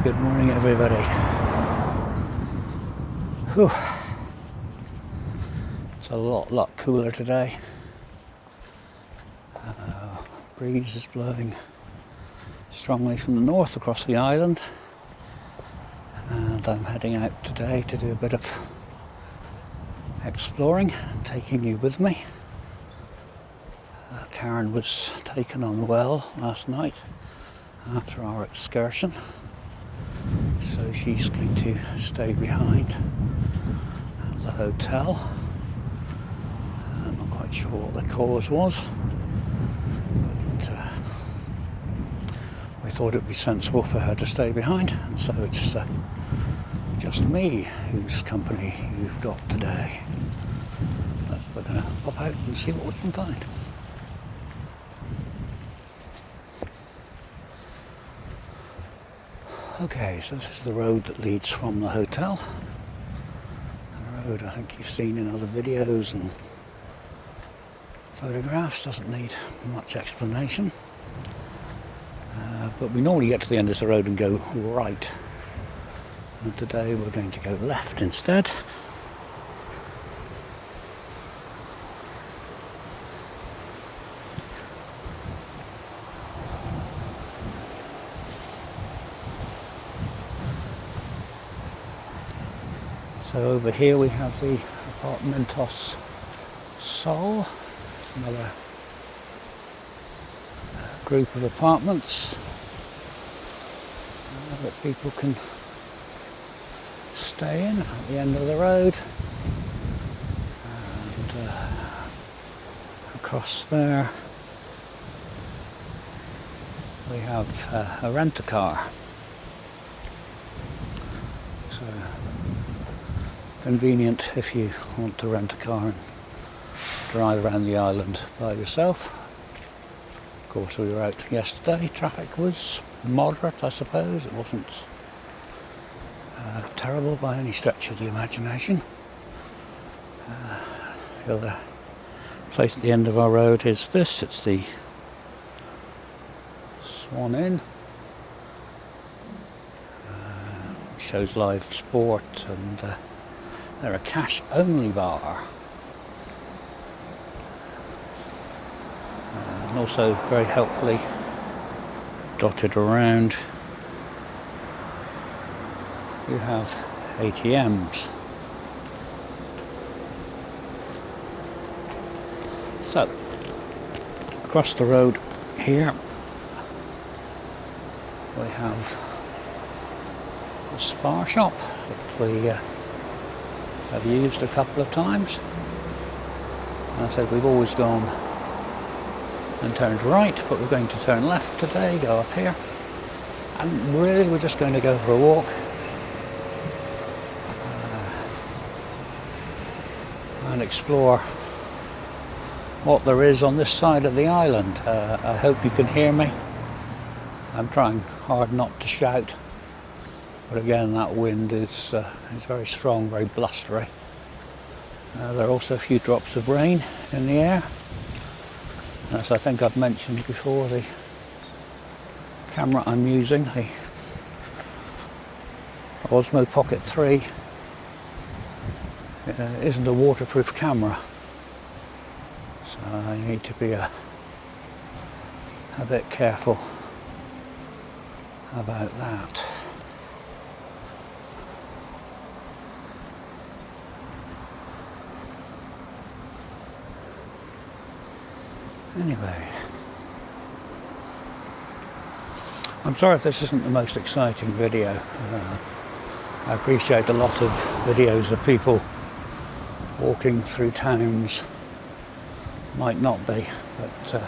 Good morning, everybody. Whew. It's a lot cooler today. Breeze is blowing strongly from the north across the island, and I'm heading out today to do a bit of exploring and taking you with me. Karen was taken unwell last night after our excursion, so she's going to stay behind at the hotel. I'm not quite sure what the cause was, but we thought it would be sensible for her to stay behind, and so it's just me whose company you've got today. But we're going to pop out and see what we can find. Okay, so this is the road that leads from the hotel. A road I think you've seen in other videos and photographs, doesn't need much explanation. But we normally get to the end of the road and go right. And today we're going to go left instead. So over here we have the Apartamentos Sol. It's another group of apartments that people can stay in at the end of the road. And across there we have a rent-a-car. So convenient if you want to rent a car and drive around the island by yourself. Of course, we were out yesterday. Traffic was moderate, I suppose. It wasn't terrible by any stretch of the imagination. The other place at the end of our road is this. It's the Swan Inn. Shows live sport, and they're a cash-only bar. And also very helpfully dotted around you have ATMs. So across the road here we have a spa shop that we have used a couple of times. And I said we've always gone and turned right, but we're going to turn left today, go up here, and really we're just going to go for a walk and explore what there is on this side of the island. I hope you can hear me. I'm trying hard not to shout, but again that wind is very strong, very blustery. There are also a few drops of rain in the air. As I think I've mentioned before, the camera I'm using, the Osmo Pocket 3, isn't a waterproof camera, so I need to be a bit careful about that. Anyway, I'm sorry if this isn't the most exciting video. I appreciate a lot of videos of people walking through towns might not be, but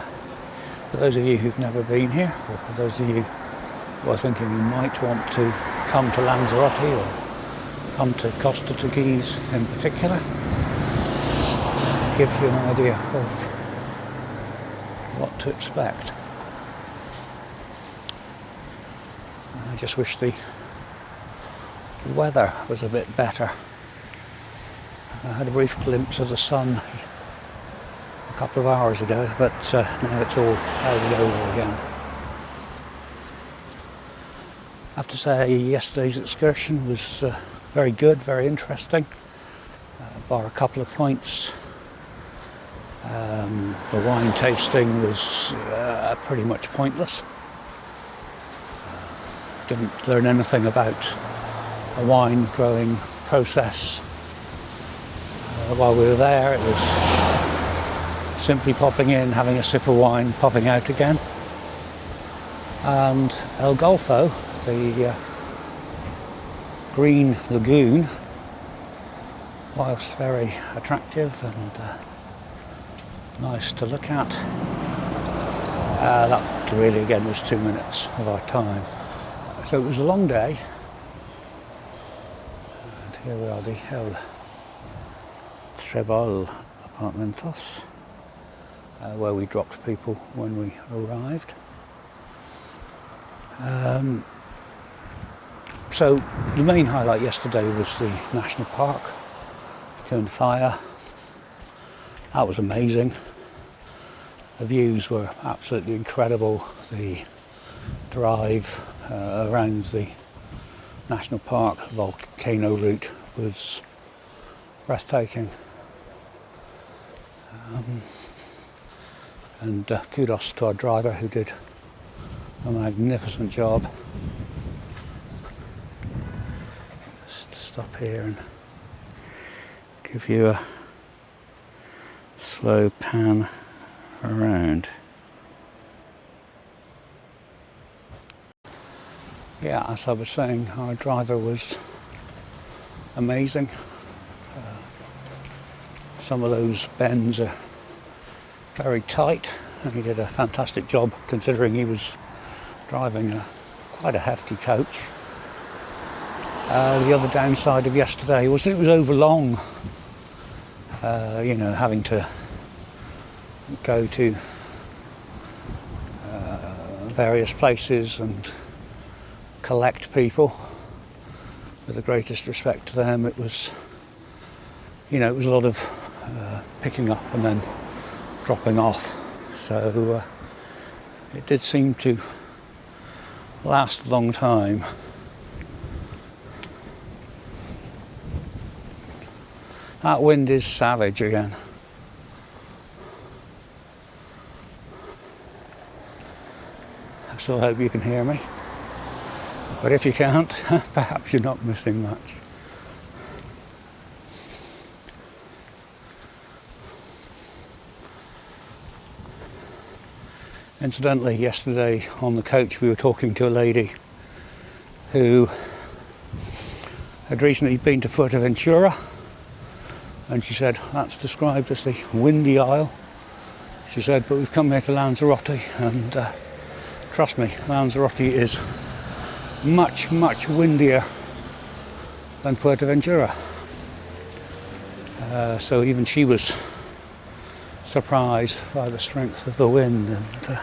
for those of you who've never been here, or for those of you who are thinking you might want to come to Lanzarote or come to Costa Teguise in particular, it gives you an idea of what to expect. I just wish the weather was a bit better. I had a brief glimpse of the sun a couple of hours ago, but now it's all clouded over again. have to say yesterday's excursion was very good, very interesting, bar a couple of points. The wine tasting was pretty much pointless. Didn't learn anything about a wine growing process while we were there. It was simply popping in, having a sip of wine, popping out again. And El Golfo, the green lagoon, whilst very attractive and nice to look at, that really again was 2 minutes of our time. So it was a long day, and here we are, the El Trebol Apartamentos, where we dropped people when we arrived. So the main highlight yesterday was the national park, Cone Fire. That was amazing. The views were absolutely incredible. The drive around the national park volcano route was breathtaking. And kudos to our driver, who did a magnificent job. Just stop here and give you a slow pan around. Yeah, as I was saying, our driver was amazing. Some of those bends are very tight, and he did a fantastic job considering he was driving quite a hefty coach. The other downside of yesterday was that it was overlong. Having to go to various places and collect people. With the greatest respect to them, it was a lot of picking up and then dropping off. So it did seem to last a long time. That wind is savage again. I still hope you can hear me. But if you can't, perhaps you're not missing much. Incidentally, yesterday on the coach we were talking to a lady who had recently been to Fuerteventura, and she said that's described as the windy isle. She said, but we've come here to Lanzarote, and trust me, Lanzarote is much, much windier than Fuerteventura. So even she was surprised by the strength of the wind, and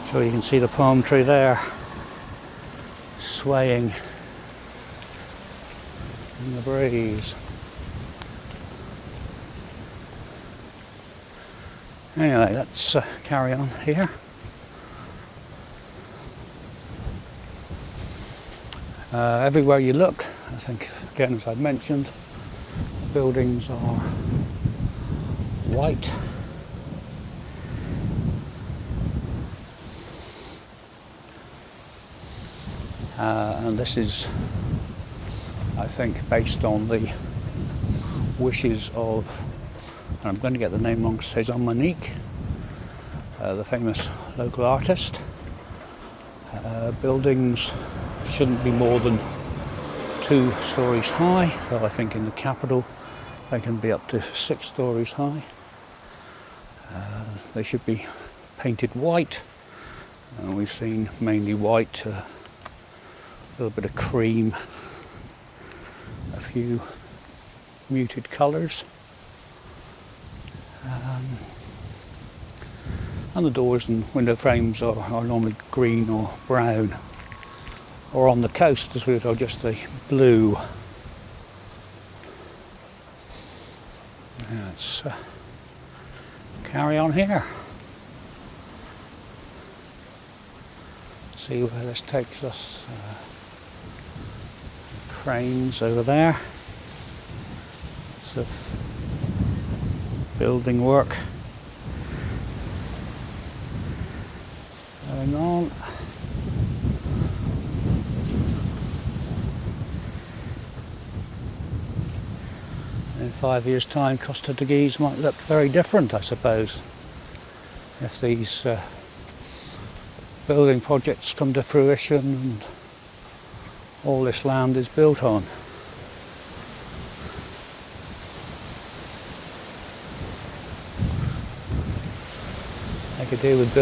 so you can see the palm tree there swaying in the breeze. Anyway, let's carry on here. Everywhere you look, I think, again, as I've mentioned, the buildings are white. And this is, I think, based on the wishes of, and I'm going to get the name wrong, César Monique, the famous local artist. Buildings shouldn't be more than 2 stories high, so I think in the capital they can be up to 6 stories high. They should be painted white, and we've seen mainly white, a little bit of cream, a few muted colours, and the doors and window frames are normally green or brown, or on the coast, as we were told, just the blue. Let's carry on here. See where this takes us. Cranes over there. Lots of building work going on. In 5 years' time, Costa Teguise might look very different, I suppose, if these building projects come to fruition and all this land is built on. They could do with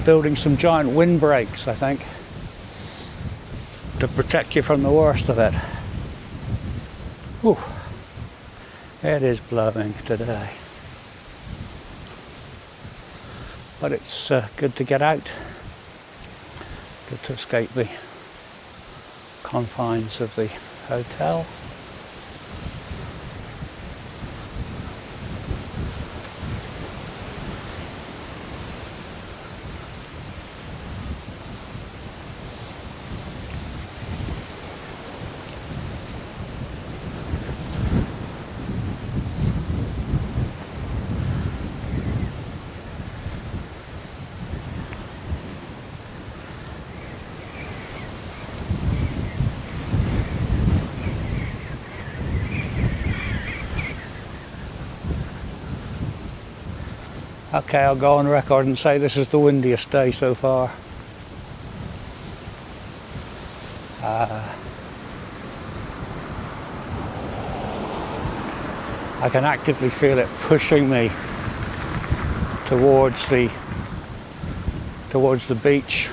building some giant windbreaks, I think, to protect you from the worst of it. Whew. It is blowing today. But it's good to get out, good to escape the confines of the hotel. Okay, I'll go on record and say this is the windiest day so far. I can actively feel it pushing me towards the beach.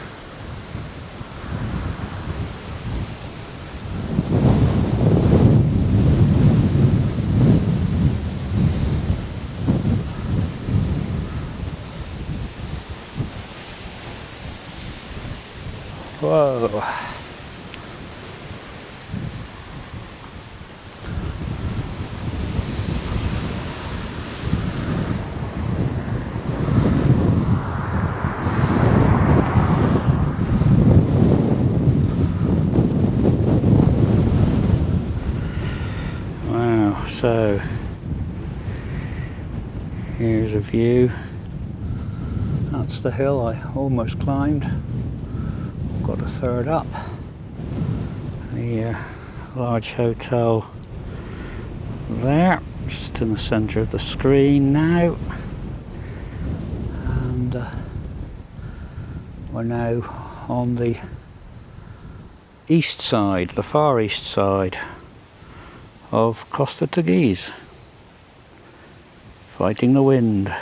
Whoa. Wow, so here's a view. That's the hill I almost climbed. Got a third up. The large hotel there, just in the centre of the screen now, and we're now on the east side, the far east side of Costa Teguise, fighting the wind.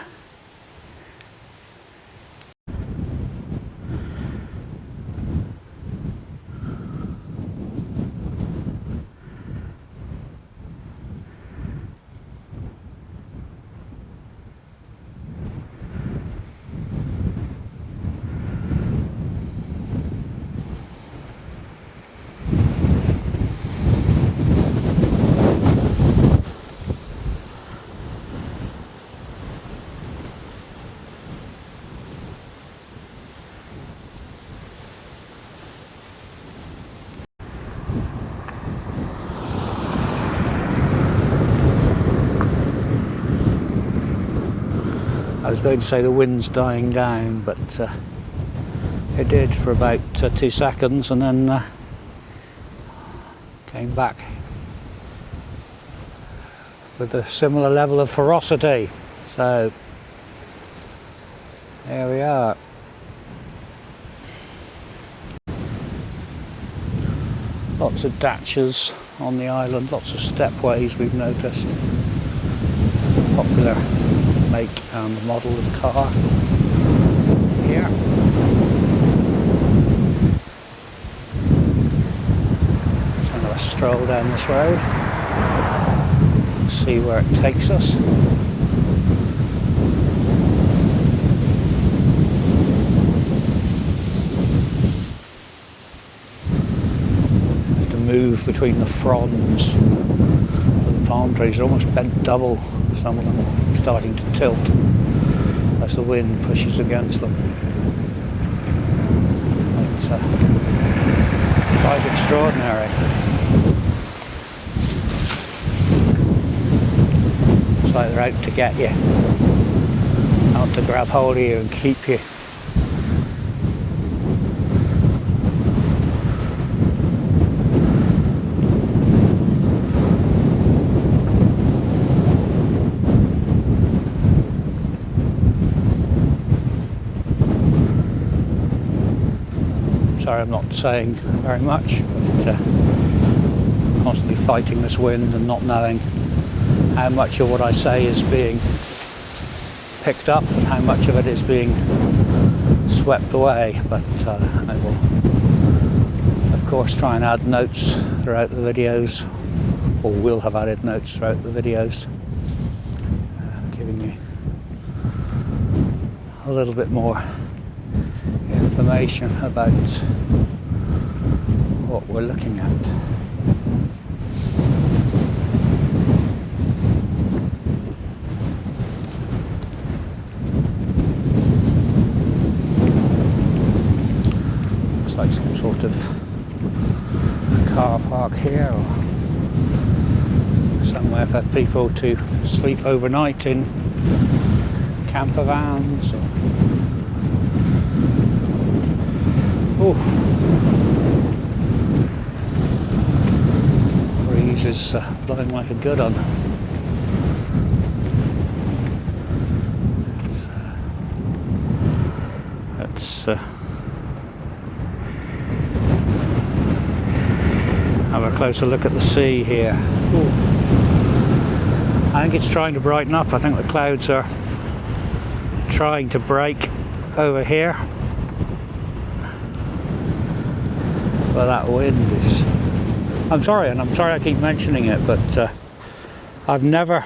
I was going to say the wind's dying down, but it did for about 2 seconds and then came back with a similar level of ferocity. So there we are. Lots of datchas on the island, lots of stepways we've noticed. Popular make and model of car here. Let's have a stroll down this road, see where it takes us. Have to move between the fronds of the palm trees are almost bent double, some of them starting to tilt as the wind pushes against them. It's quite extraordinary. It's like they're out to get you, out to grab hold of you and keep you. Sorry, I'm not saying very much, but constantly fighting this wind and not knowing how much of what I say is being picked up and how much of it is being swept away. But I will, of course, try and add notes throughout the videos, or will have added notes throughout the videos, giving you a little bit more information about what we're looking at. Looks like some sort of car park here, or somewhere for people to sleep overnight in camper vans. Breeze is blowing like a good one. Let's have a closer look at the sea here. Ooh. I think it's trying to brighten up. I think the clouds are trying to break over here. But that wind is... I'm sorry I keep mentioning it, but I've never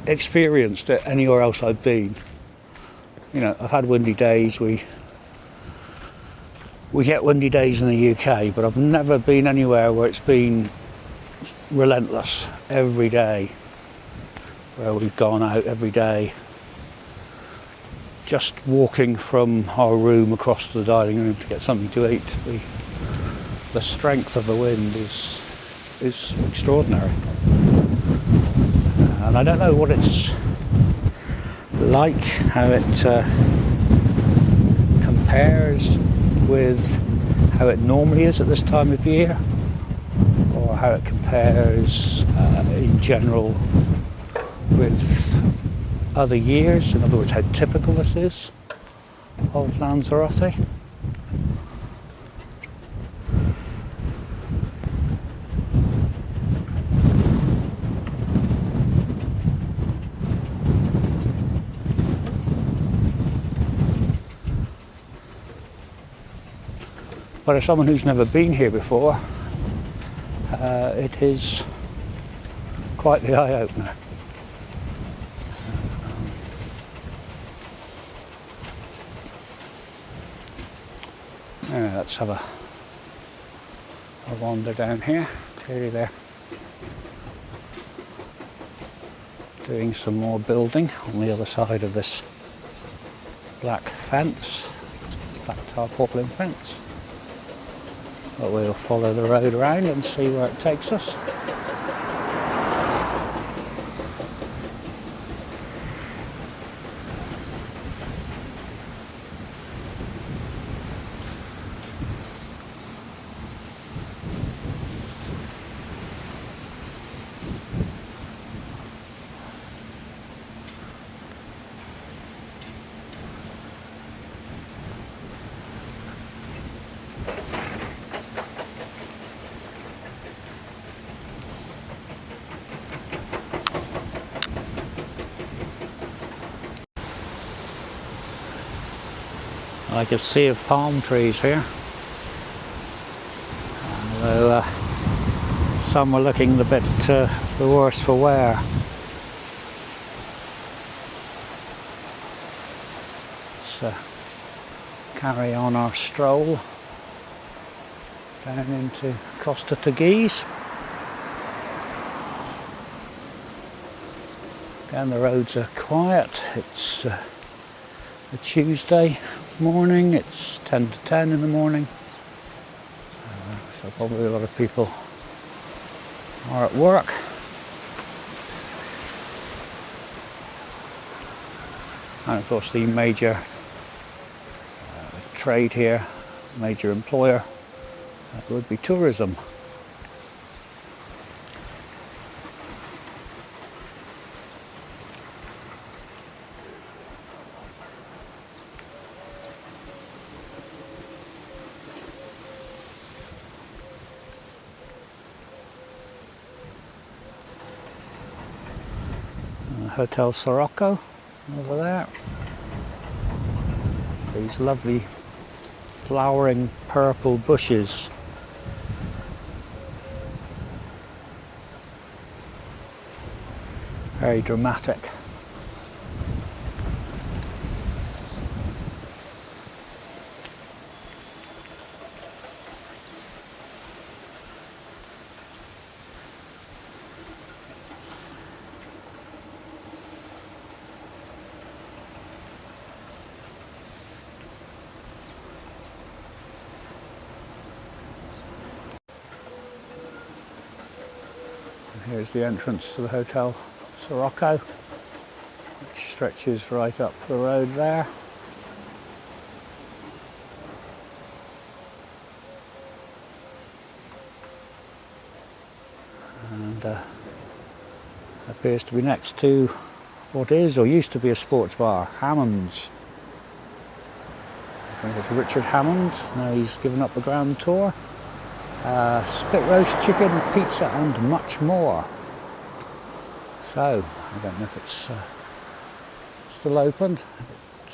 experienced it anywhere else I've been. You know, I've had windy days, we get windy days in the UK, but I've never been anywhere where it's been relentless every day, where we've gone out every day. Just walking from our room across to the dining room to get something to eat, the strength of the wind is extraordinary. And I don't know what it's like, how it compares with how it normally is at this time of year, or how it compares in general with other years. In other words, how typical this is of Lanzarote. But as someone who's never been here before, it is quite the eye-opener. Let's have a wander down here. Clearly they're doing some more building on the other side of this black fence, black tarpaulin fence. But we'll follow the road around and see where it takes us. Like a sea of palm trees here. Although some are looking a bit the worse for wear. Let's carry on our stroll down into Costa Teguise. Again, the roads are quiet. It's a Tuesday morning. It's 10 to 10 in the morning. So probably a lot of people are at work. And of course the major trade here, major employer, would be tourism. Hotel Sirocco over there. These lovely flowering purple bushes. Very dramatic. Here's the entrance to the Hotel Sirocco, which stretches right up the road there. And appears to be next to what is or used to be a sports bar, Hammond's. I think it's Richard Hammond's. Now he's given up the grand tour. Spit roast chicken, pizza and much more. So, I don't know if it's still open.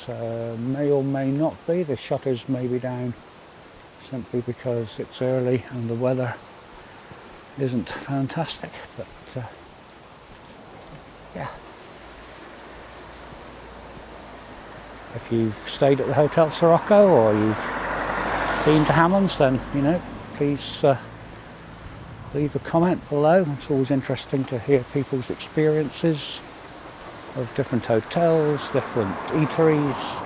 It may or may not be. The shutters may be down simply because it's early and the weather isn't fantastic. But yeah. If you've stayed at the Hotel Sirocco or you've been to Hammond's, then, you know, please leave a comment below. It's always interesting to hear people's experiences of different hotels, different eateries,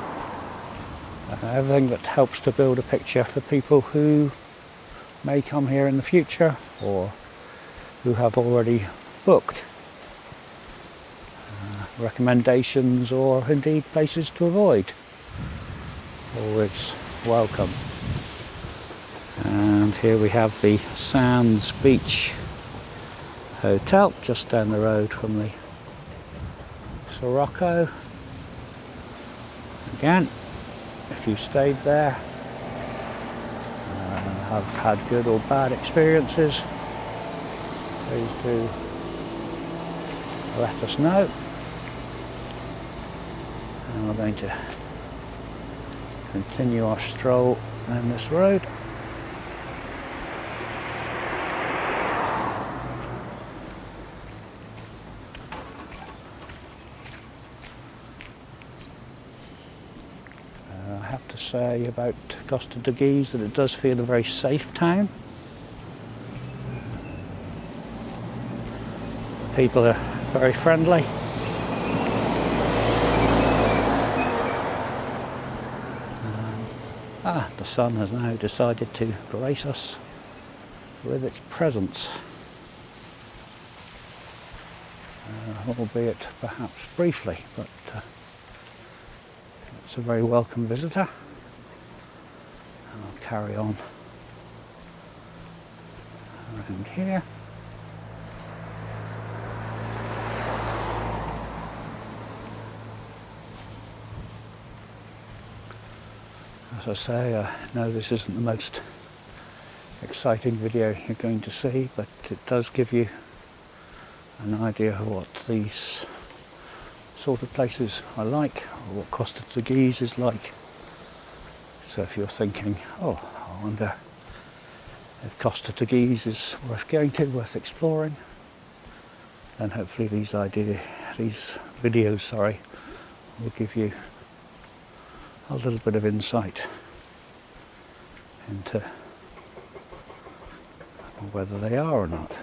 everything that helps to build a picture for people who may come here in the future or who have already booked. Recommendations or indeed places to avoid. Always welcome. And here we have the Sands Beach Hotel, just down the road from the Sirocco. Again, if you stayed there, have had good or bad experiences, please do let us know. And we're going to continue our stroll down this road. I have to say about Costa Teguise that it does feel a very safe town. People are very friendly. The sun has now decided to grace us with its presence, albeit perhaps briefly, but it's a very welcome visitor. And I'll carry on around here. As I say, I know this isn't the most exciting video you're going to see, but it does give you an idea of what these sort of places are like, or what Costa Teguise is like. So if you're thinking, oh, I wonder if Costa Teguise is worth going to, worth exploring, then hopefully these videos will give you a little bit of insight into whether they are or not.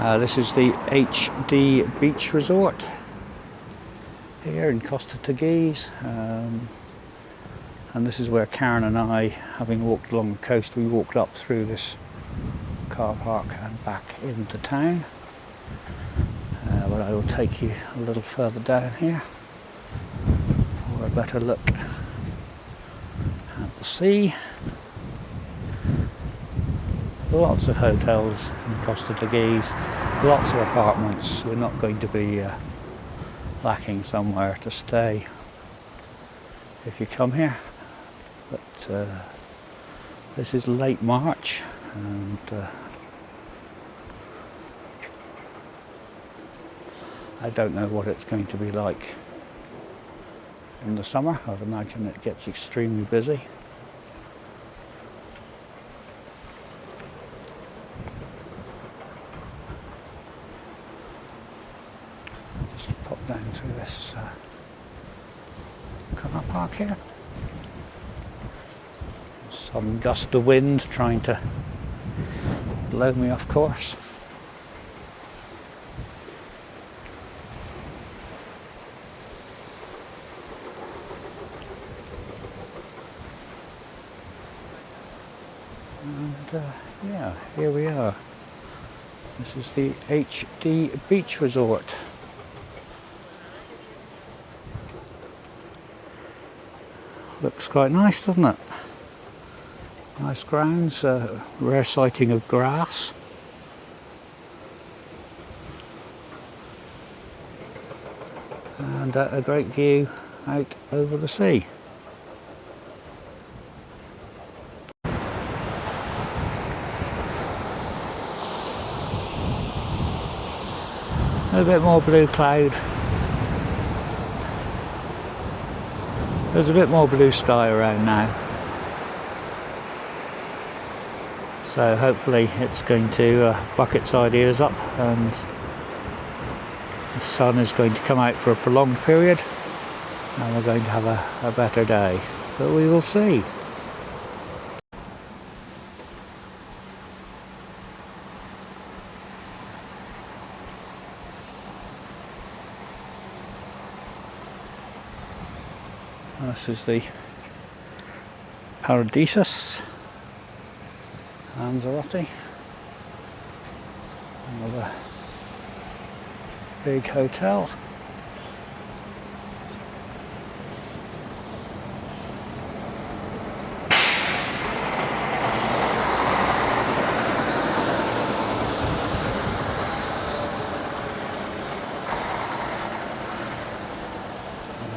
This is the HD Beach Resort here in Costa Teguise, and this is where Karen and I, having walked along the coast, we walked up through this car park and back into town. But I will take you a little further down here for a better look at the sea. Lots of hotels in Costa Teguise, lots of apartments. We're not going to be lacking somewhere to stay if you come here. But this is late March, and I don't know what it's going to be like in the summer. I'd imagine it gets extremely busy. Just pop down through this car park here. Some gust of wind trying to blow me off course. And yeah, here we are. This is the HD Beach Resort. Looks quite nice, doesn't it? Nice grounds, rare sighting of grass. And a great view out over the sea. A bit more blue cloud. There's a bit more blue sky around now. So hopefully it's going to buck its ideas up and the sun is going to come out for a prolonged period and we're going to have a better day. But we will see. This is the Paradisus Lanzarote, another big hotel.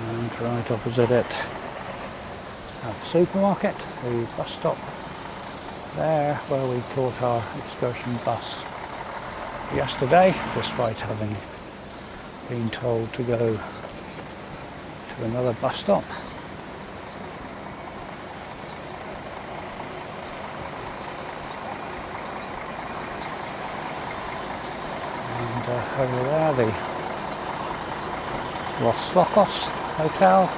And right opposite it, a supermarket, the bus stop there where we caught our excursion bus yesterday, despite having been told to go to another bus stop. And over there, the Los Locos Hotel.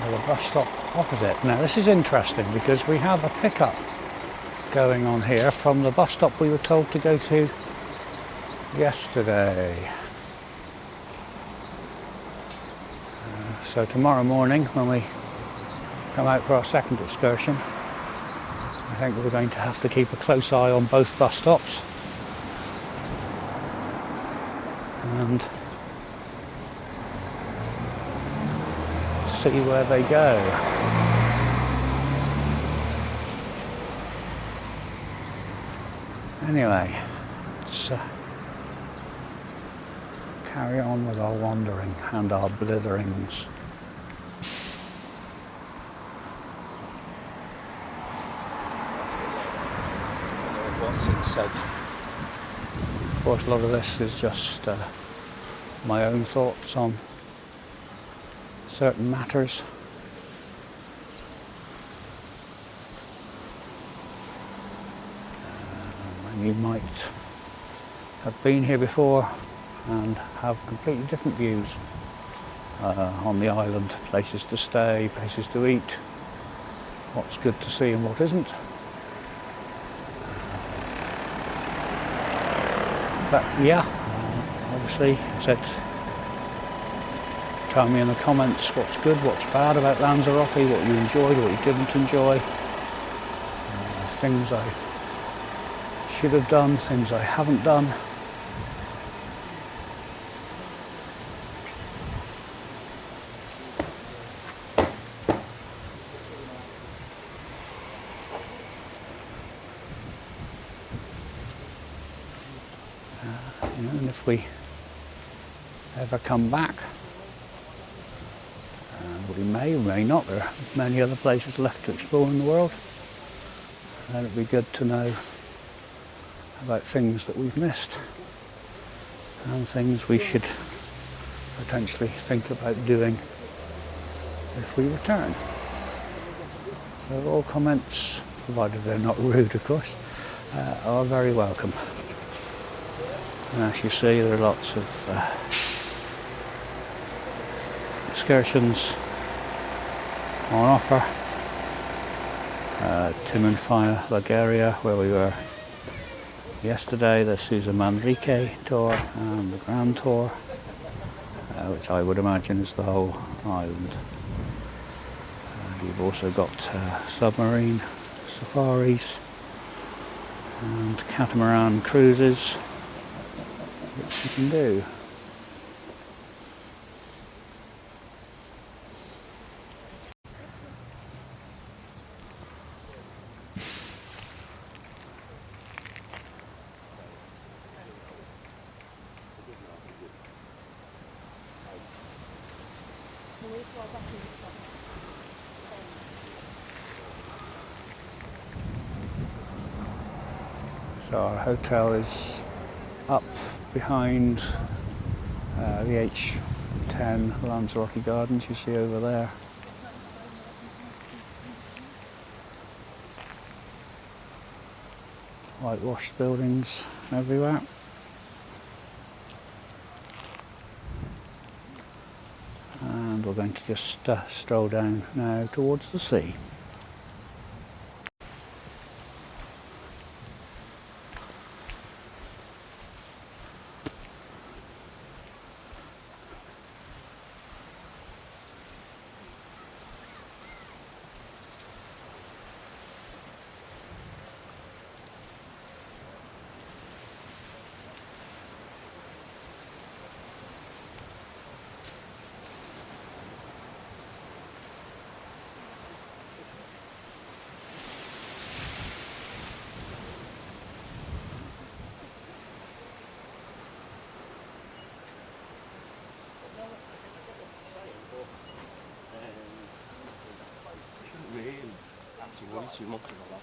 The bus stop opposite. Now this is interesting because we have a pickup going on here from the bus stop we were told to go to yesterday. So tomorrow morning when we come out for our second excursion, I think we're going to have to keep a close eye on both bus stops and see where they go. Anyway, let's carry on with our wandering and our blitherings. Of course, a lot of this is just my own thoughts on certain matters. And you might have been here before and have completely different views on the island, places to stay, places to eat, what's good to see and what isn't. But yeah, obviously, I said, tell me in the comments what's good, what's bad about Lanzarote, what you enjoyed, what you didn't enjoy, things I should have done, things I haven't done. And if we ever come back, we may or may not, there are many other places left to explore in the world, and it'd be good to know about things that we've missed and things we should potentially think about doing if we return. So all comments, provided they're not rude of course, are very welcome. And as you see, there are lots of excursions on offer. Tim and Fire Bulgaria, where we were yesterday, the Susa Manrique tour and the Grand Tour, which I would imagine is the whole island. You've also got submarine safaris and catamaran cruises, which you can do. So our hotel is up behind the H10 Lanzarote Gardens you see over there. Whitewashed buildings everywhere. And we're going to just stroll down now towards the sea. Worry too much about that.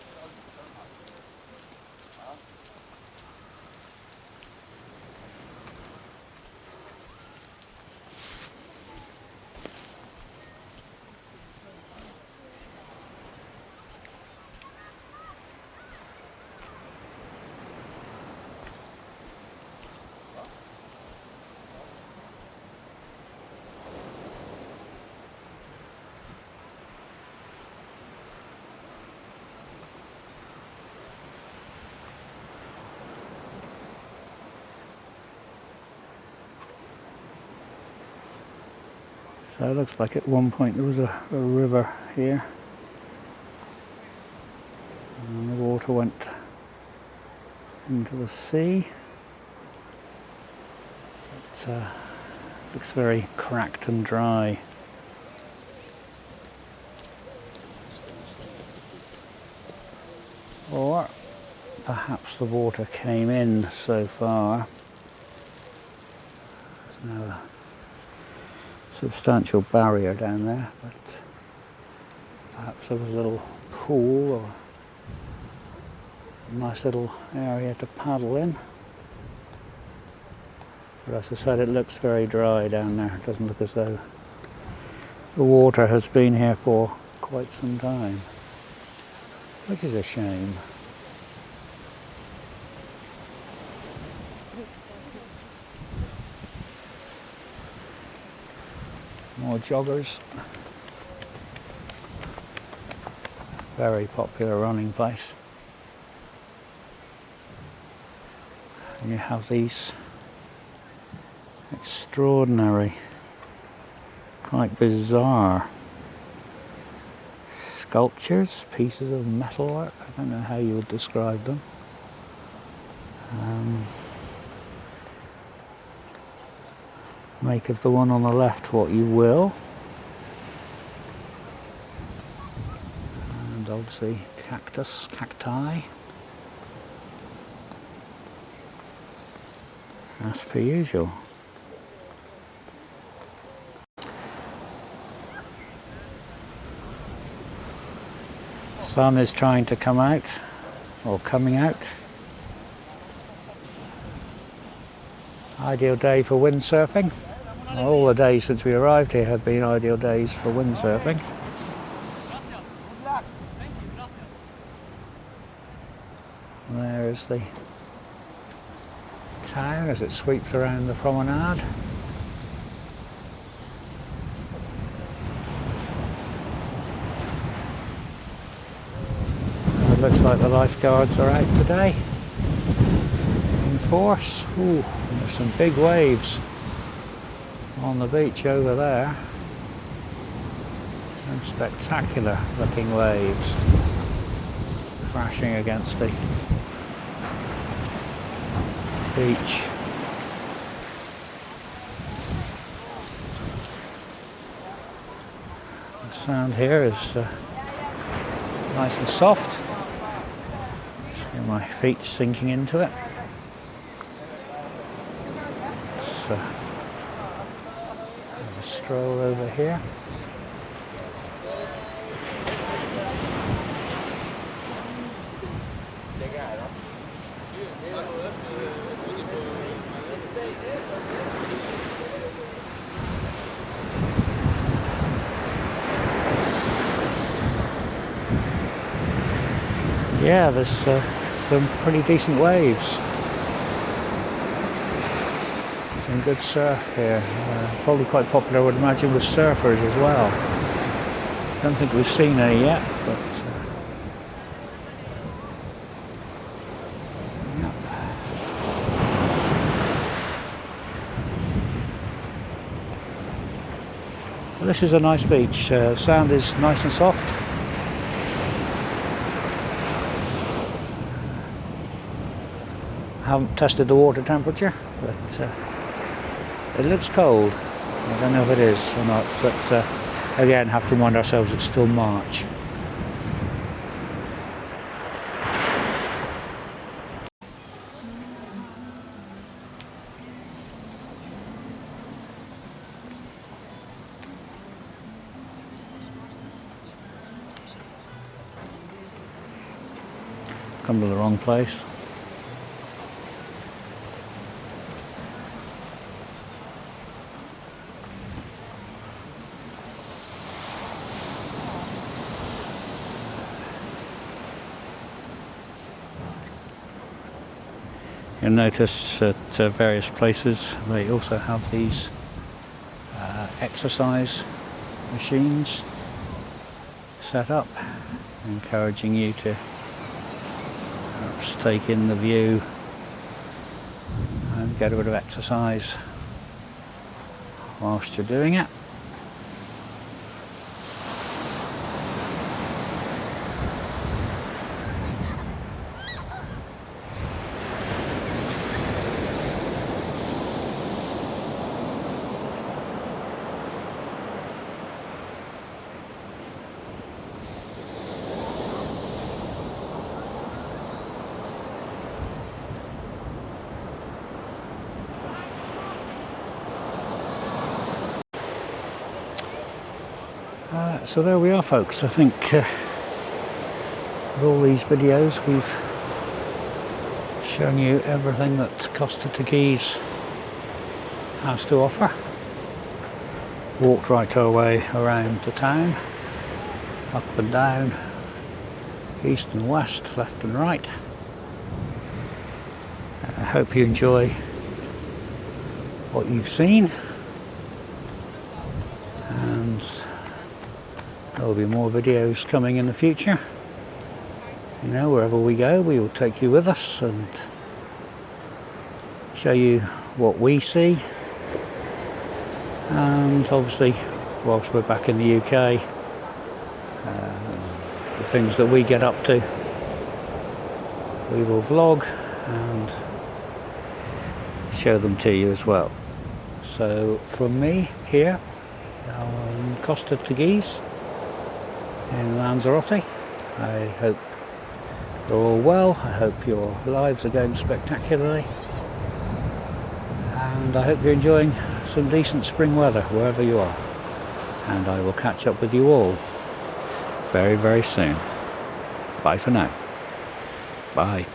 So it looks like at one point there was a river here, and the water went into the sea. It looks very cracked and dry. Or perhaps the water came in so far. There's now a substantial barrier down there, but perhaps there was a little pool or a nice little area to paddle in. But as I said, it looks very dry down there. It doesn't look as though the water has been here for quite some time, which is a shame. more joggers. Very popular running place. And you have these extraordinary, quite bizarre sculptures, pieces of metalwork. I don't know how you would describe them. Make of the one on the left what you will. And obviously cacti. As per usual. Sun is trying to come out, or coming out. Ideal day for windsurfing. All the days since we arrived here have been ideal days for windsurfing. There is the town as it sweeps around the promenade. It looks like the lifeguards are out today in force. Ooh, there's some big waves on the beach over there. Some spectacular looking waves crashing against the beach. The sand here is nice and soft. See my feet sinking into it. Let's have a stroll over here. Yeah, there's some pretty decent waves. Some good surf here. Probably quite popular, I would imagine, with surfers as well. Don't think we've seen any yet, but yep. Well, this is a nice beach. Sand is nice and soft. I haven't tested the water temperature, but it looks cold. I don't know if it is or not, but again, have to remind ourselves it's still March. Come to the wrong place. You'll notice at various places they also have these exercise machines set up, encouraging you to perhaps take in the view and get a bit of exercise whilst you're doing it. So there we are, folks. I think with all these videos we've shown you everything that Costa Teguise has to offer. Walked right our way around the town, up and down, east and west, left and right. I hope you enjoy what you've seen. will be more videos coming in the future. You know, wherever we go, we will take you with us and show you what we see. And obviously, whilst we're back in the UK, the things that we get up to, we will vlog and show them to you as well. So from me here on Costa Teguise in Lanzarote, I hope you're all well. I hope your lives are going spectacularly, and I hope you're enjoying some decent spring weather wherever you are. And I will catch up with you all very, very soon. Bye for now. Bye.